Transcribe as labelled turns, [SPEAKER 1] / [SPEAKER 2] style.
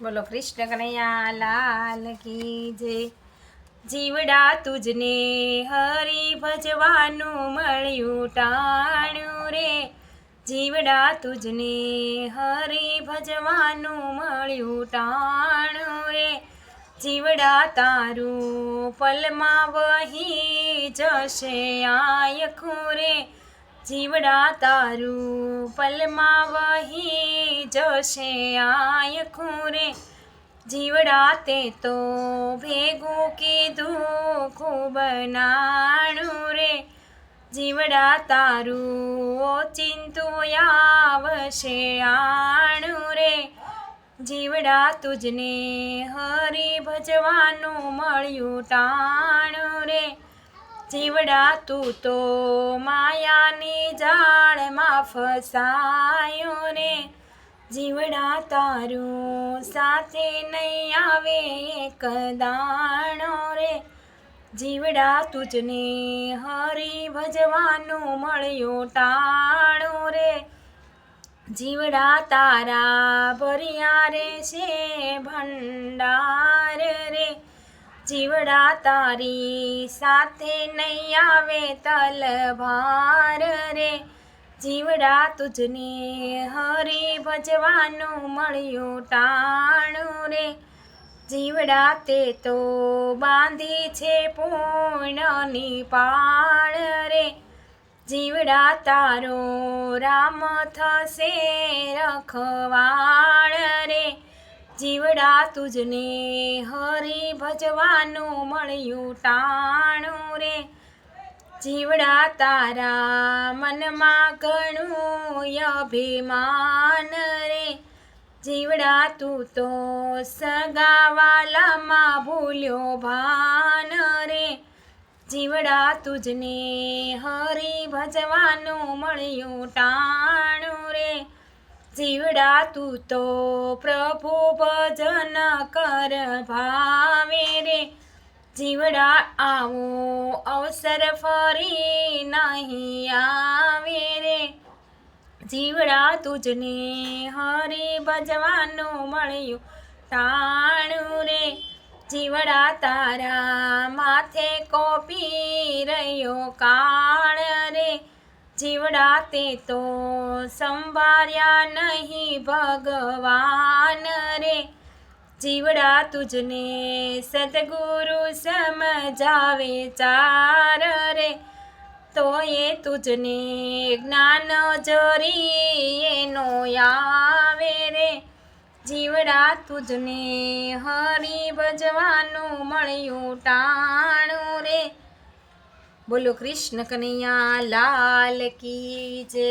[SPEAKER 1] બોલો કૃષ્ણ કનૈયા લાલ કી જય। જીવડા તુજને હરી ભજવાનું મળ્યું ટાણું રે। જીવડા તુજને હરી ભજવાનું મળ્યું ટાણું રે। જીવડા તારું પલમાં વહી જશે આયખું રે। જીવડા તારું પલમાં વહી જશે આયખું રે। જીવડા તે તો ભેગું કીધું ખૂબ નાણું રે। જીવડા તારું ઓચિંતું આવશે આણું રે। જીવડા તુજને હરી ભજવાનું મળ્યું ટાણું રે। જીવડા તું તો માયાની જાળમાં ફસાયો રે। જીવડા તારું સાથે નહીં આવે એક દાણો રે। જીવડા તુજને હરી ભજવાનું મળ્યું ટાણું રે। જીવડા તારા ભર્યા રે છે ભંડાર રે। જીવડા તારી સાથે નહીં આવે તલભાર રે। જીવડા તુજને હરી ભજવાનું મળ્યું ટાણું રે। જીવડા તે તો બાંધી છે પૂર્ણની પાળ રે। જીવડા તારો રામ થશે રખવાળ રે। જીવડા તુજને હરી ભજવાનું મળ્યું ટાણું રે। જીવડા તારા મનમાં ઘણું અભિમાન રે। જીવડા તું તો સગાવાલામાં ભૂલ્યો ભાન રે। જીવડા તુજને હરી ભજવાનું મળ્યું ટાણું રે। જીવડા તું તો પ્રભુ ભજન કર ભાવે રે। જીવડા આવો અવસર ફરી નહીં આવે રે। જીવડા તુજને હરી ભજવાનું મળ્યું ટાણું રે। જીવડા તારા માથે કોપી રહ્યો કાળ રે। જીવડા તે તો સંભાળ્યા નહીં ભગવાન રે। જીવડા તુજને સદગુરુ સમજાવે ચાર રે। તો એ તુજને જ્ઞાન જરી એનો આવે રે। જીવડા તુજને હરી ભજવાનું મળ્યું ટાણું રે। બોલો કૃષ્ણ કનૈયા લાલ કી જય।